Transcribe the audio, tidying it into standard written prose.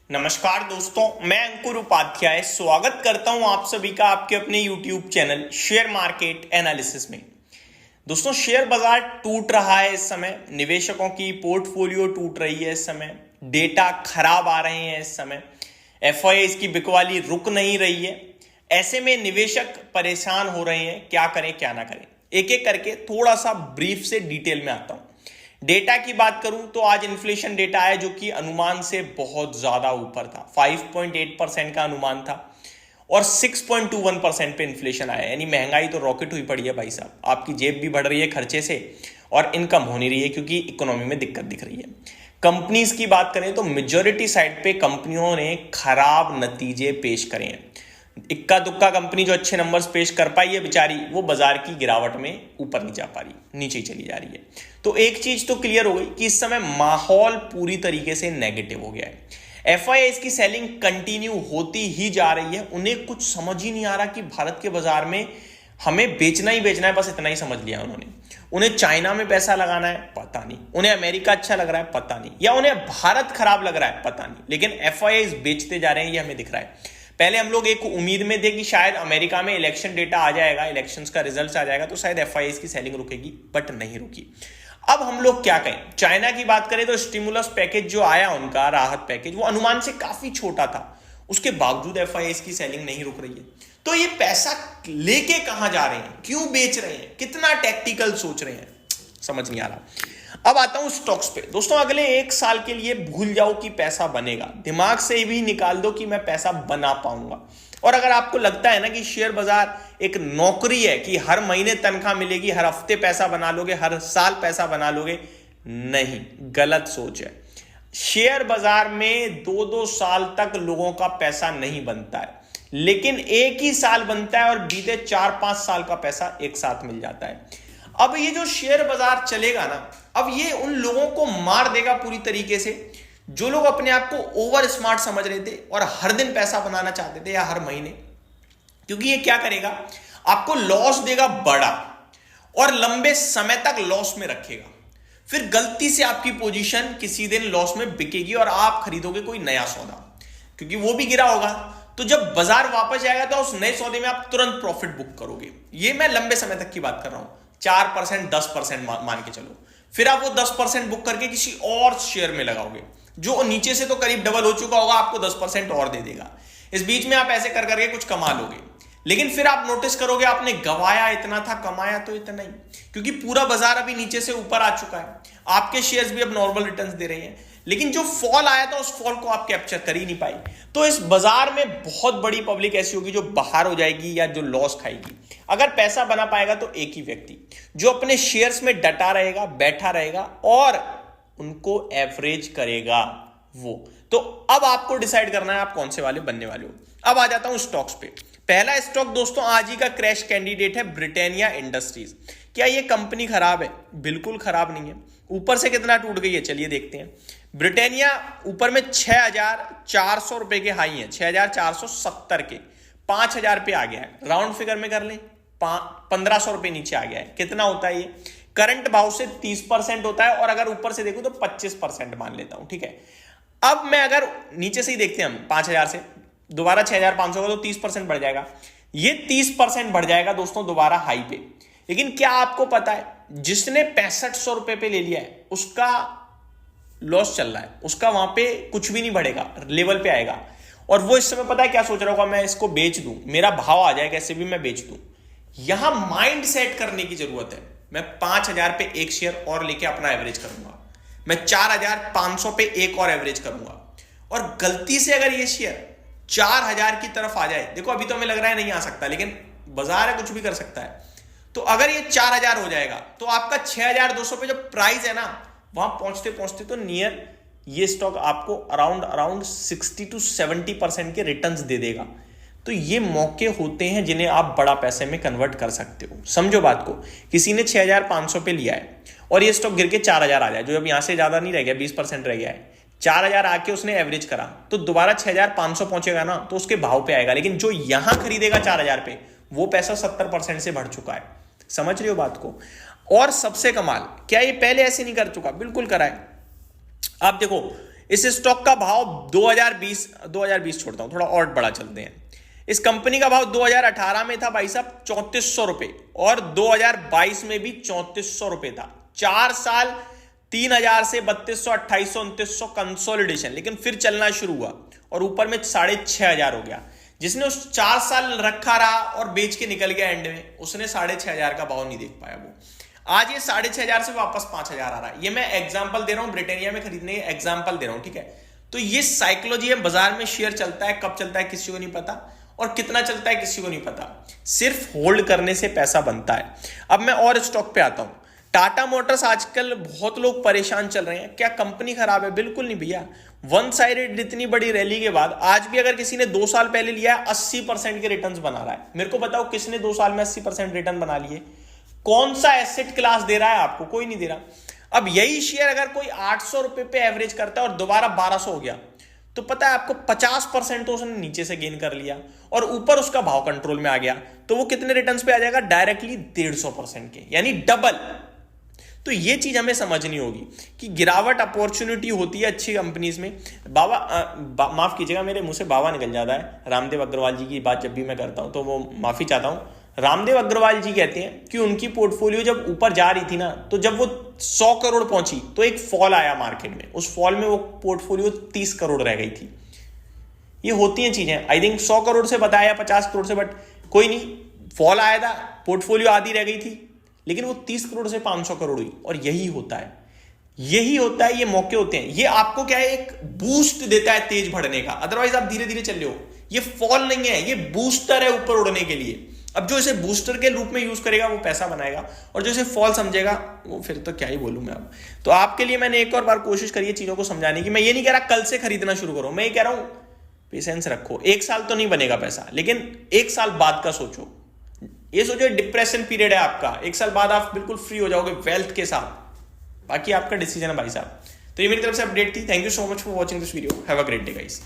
नमस्कार दोस्तों, मैं अंकुर उपाध्याय स्वागत करता हूं आप सभी का आपके अपने YouTube channel share market analysis में। दोस्तों, शेयर बाजार टूट रहा है इस समय, निवेशकों की पोर्टफोलियो टूट रही है इस समय, डेटा खराब आ रहे हैं इस समय, एफआईआई की बिकवाली रुक नहीं रही है। ऐसे में निवेशक परेशान हो रहे हैं, क्या करें क्या ना करें। एक एक करके थोड़ा सा ब्रीफ से डिटेल में आता हूं। डेटा की बात करूं तो आज इन्फ्लेशन डेटा आया जो कि अनुमान से बहुत ज्यादा ऊपर था। 5.8% का अनुमान था और 6.21% पे इन्फ्लेशन आया, यानी महंगाई तो रॉकेट हुई पड़ी है भाई साहब। आपकी जेब भी बढ़ रही है खर्चे से और इनकम हो नहीं रही है क्योंकि इकोनॉमी में दिक्कत दिख रही है। कंपनीज की बात करें तो मेजॉरिटी साइड पे कंपनियों ने खराब नतीजे पेश करे हैं। इक्का दुक्का कंपनी जो अच्छे नंबर्स पेश कर पाई है बेचारी, वो बाजार की गिरावट में ऊपर नहीं जा पा रही, नीचे चली जा रही है। तो एक चीज तो क्लियर हो गई कि इस समय माहौल पूरी तरीके से नेगेटिव हो गया है। एफआईआई की सेलिंग कंटिन्यू होती ही जा रही है। उन्हें कुछ समझ ही नहीं आ रहा कि भारत के बाजार में हमें बेचना ही बेचना है, बस इतना ही समझ लिया उन्होंने। उन्हें चाइना में पैसा लगाना है, पता नहीं। उन्हें अमेरिका अच्छा लग रहा है, पता नहीं। या उन्हें भारत खराब लग रहा है, पता नहीं। लेकिन एफआईआई बेचते जा रहे हैं, ये हमें दिख रहा है। पहले हम लोग एक उम्मीद में थे कि शायद अमेरिका में इलेक्शन डेटा आ जाएगा, इलेक्शंस का रिजल्ट आ जाएगा तो शायद एफआईआई की सेलिंग रुकेगी, बट नहीं रुकी। अब हम लोग क्या कहें, चाइना की बात करें तो स्टिमुलस पैकेज जो आया उनका राहत पैकेज, वो अनुमान से काफी छोटा था। उसके बावजूद एफआईआई की सेलिंग नहीं रुक रही है। तो ये पैसा लेके कहां जा रहे हैं, क्यों बेच रहे हैं, कितना टैक्टिकल सोच रहे हैं, समझ नहीं आ रहा। अब आता हूं स्टॉक्स पे। दोस्तों, अगले एक साल के लिए भूल जाओ कि पैसा बनेगा, दिमाग से भी निकाल दो कि मैं पैसा बना पाऊंगा। और अगर आपको लगता है ना कि शेयर बाजार एक नौकरी है कि हर महीने तनख्वाह मिलेगी, हर हफ्ते पैसा बना लोगे, हर साल पैसा बना लोगे, नहीं, गलत सोच है। शेयर बाजार में 2-2 साल तक लोगों का पैसा नहीं बनता है, लेकिन एक ही साल बनता है और बीते 4-5 साल का पैसा एक साथ मिल जाता है। अब ये जो शेयर बाजार चलेगा ना, अब ये उन लोगों को मार देगा पूरी तरीके से जो लोग अपने आप को ओवर स्मार्ट समझ रहे थे और हर दिन पैसा बनाना चाहते थे या हर महीने। क्योंकि ये क्या करेगा, आपको लॉस देगा बड़ा और लंबे समय तक लॉस में रखेगा। फिर गलती से आपकी पोजीशन किसी दिन लॉस में बिकेगी और आप खरीदोगे कोई नया सौदा, क्योंकि वो भी गिरा होगा। तो जब बाजार वापस आएगा तो उस नए सौदे में आप तुरंत प्रॉफिट बुक करोगे। ये मैं लंबे समय तक की बात कर रहा हूं, 4%, 10% मान के चलो। फिर आप वो 10% बुक करके किसी और शेयर में लगाओगे जो नीचे से तो करीब डबल हो चुका होगा, आपको 10% और दे देगा। इस बीच में आप ऐसे कर करके कुछ कमा लोगे, लेकिन फिर आप नोटिस करोगे आपने गवाया इतना था, कमाया तो इतना ही, क्योंकि पूरा बाजार अभी नीचे से ऊपर आ चुका है। आपके शेयर्स भी अब नॉर्मल रिटर्न्स दे रहे हैं, लेकिन जो फॉल आया था उस फॉल को आप कैप्चर कर ही नहीं पाए। तो इस बाजार में बहुत बड़ी पब्लिक ऐसी होगी जो बाहर हो जाएगी या जो लॉस खाएगी। अगर पैसा बना पाएगा तो एक ही व्यक्ति जो अपने शेयर्स में डटा रहेगा, बैठा रहेगा और उनको एवरेज करेगा वो। तो अब आपको डिसाइड करना है आप कौन से वाले बनने वाले हो। अब आ जाता हूं स्टॉक्स पे। पहला स्टॉक दोस्तों आज ही का क्रैश कैंडिडेट है ब्रिटानिया इंडस्ट्रीज। क्या ये कंपनी खराब है? बिल्कुल खराब नहीं है। ऊपर से कितना टूट गई है, चलिए देखते हैं। ब्रिटानिया ऊपर में 6,400 रुपए के हाई है, 6,470 के, 5,000 पे आ गया है। राउंड फिगर में कर लें, 1,500 रुपए नीचे आ गया है। कितना होता है ये? करंट भाव से 30% होता है और अगर ऊपर से देखूं तो 25% मान लेता हूं, ठीक है। अब मैं अगर नीचे से ही देखते हैं हम 5,000 से दोबारा 6,500 का तो 30% बढ़ जाएगा। ये 30% बढ़ जाएगा दोस्तों दोबारा हाई पे। लेकिन क्या आपको पता है जिसने 6500 रुपए पे ले लिया है उसका लॉस चल रहा है, उसका वहां पे कुछ भी नहीं बढ़ेगा, लेवल पे आएगा। और वो इस समय पता है क्या सोच रहा होगा, मैं इसको बेच दूं, मेरा भाव आ जाए कैसे भी मैं बेच दूं। यहां माइंड सेट करने की जरूरत है। मैं 5,000 पे एक शेयर और लेके अपना एवरेज करूंगा, मैं 4,500 पे एक और एवरेज करूंगा। और गलती से अगर ये शेयर 4,000 की तरफ आ जाए, देखो अभी तो हमें लग रहा है नहीं आ सकता, लेकिन बाजार है, कुछ भी कर सकता है। तो अगर ये 4,000 हो जाएगा तो आपका 6,200 पे जो प्राइस है ना, वहां पहुंचते पहुंचते तो नियर ये स्टॉक आपको अराउंड 60 to 70% के रिटर्न्स दे देगा। तो ये मौके होते हैं जिन्हें आप बड़ा पैसे में कन्वर्ट कर सकते हो। समझो बात को, किसी ने 6,500 पे लिया है और ये स्टॉक गिर के 4,000 आ जाए, जो अब यहां से ज्यादा नहीं रह गया, 20% रह गया है, 4,000 आके उसने एवरेज करा तो दोबारा 6,500 पहुंचेगा ना, तो उसके भाव पे आएगा। लेकिन जो यहां खरीदेगा 4,000 पे, वो पैसा 70% से बढ़ चुका है। समझ रहे हो बात को? और सबसे कमाल, क्या ये पहले ऐसे नहीं कर चुका? बिल्कुल करा है। आप देखो इस स्टॉक का भाव 2020 छोड़ता हूं, थोड़ा और बड़ा चलते हैं। इस कंपनी का भाव 2018 में था भाई साहब 3400 रुपए और 2022 में भी 3400 रुपए था। 4 साल 3000 से 3200, 2800, 2900 कंसोलिडेशन, लेकिन फिर चलना शुरू हुआ और ऊपर में 6500 हो गया। जिसने उस 4 साल रखा रहा और बेच के निकल गया एंड में, उसने 6500 का भाव नहीं देख पाया। वो आज ये 6500 से वापस 5000 आ रहा है। ये मैं एग्जांपल दे रहा हूं, ब्रिटानिया में खरीदने के एग्जांपल दे रहा हूं, ठीक है। तो ये साइकोलॉजी है, बाजार में शेयर चलता है, कब चलता है किसी को नहीं पता और कितना चलता है किसी को नहीं पता। सिर्फ होल्ड करने से पैसा बनता है। अब मैं और स्टॉक पे आता हूं। टाटा मोटर्स आजकल बहुत लोग परेशान चल रहे हैं, क्या कंपनी खराब है? बिल्कुल नहीं भैया। वन साइडेड इतनी बड़ी रैली के बाद आज भी अगर किसी ने 2 साल पहले लिया है 80% के रिटर्न्स बना रहा है। मेरे को बताओ किसने 2 साल में 80% रिटर्न बना लिए? कौन सा एसेट क्लास दे रहा है आपको? कोई नहीं दे रहा। अब यही शेयर अगर कोई 800 रुपए पे एवरेज करता है और दोबारा 1200 हो गया, तो पता है आपको 50% तो उसने नीचे से गेन कर लिया और ऊपर उसका भाव कंट्रोल में आ गया, तो वो कितने रिटर्न्स पे आ जाएगा? डायरेक्टली 150% के, यानी डबल। तो ये चीज हमें समझनी होगी कि गिरावट अपॉर्चुनिटी होती है अच्छी कंपनीज में। माफ कीजिएगा, मेरे मुंह से बाबा निकल जाता है। रामदेव अग्रवाल जी की बात जब भी मैं करता हूं तो वो माफी चाहता हूं। रामदेव अग्रवाल जी कहते हैं कि उनकी पोर्टफोलियो जब ऊपर जा रही थी ना, तो जब वो 100 करोड़ पहुंची तो एक फॉल आया मार्केट में। उस फॉल में वो पोर्टफोलियो 30 करोड़ रह गई थी। ये होती हैं चीजें। आई थिंक 100 करोड़ से बताया 50 करोड़ से, बट कोई नहीं, फॉल आया था, पोर्टफोलियो आधी रह गई थी, लेकिन वो 30 करोड़ से 500 करोड़ हुई। और यही होता है, ये मौके होते हैं। ये आपको क्या है, एक बूस्ट देता है तेज बढ़ने का। अदरवाइज आप धीरे धीरे चल रहे हो। ये फॉल नहीं है, ये बूस्टर है ऊपर उड़ने के लिए। अब जो इसे बूस्टर के रूप में यूज करेगा वो पैसा बनाएगा, और जो इसे फॉल समझेगा वो फिर तो क्या ही बोलूं मैं अब। तो आपके लिए मैंने एक और बार कोशिश करी है चीजों को समझाने की। मैं ये नहीं कह रहा कल से खरीदना शुरू करो, मैं ये कह रहा हूं पेशेंस रखो। 1 साल तो नहीं बनेगा पैसा, लेकिन 1 साल बाद का सोचो। ये सोचो डिप्रेशन पीरियड है आपका, 1 साल बाद आप बिल्कुल फ्री हो जाओगे वेल्थ के साथ। बाकी आपका डिसीजन है भाई साहब। तो ये मेरी तरफ से अपडेट थी। Thank you so much for watching this video. Have a great day guys.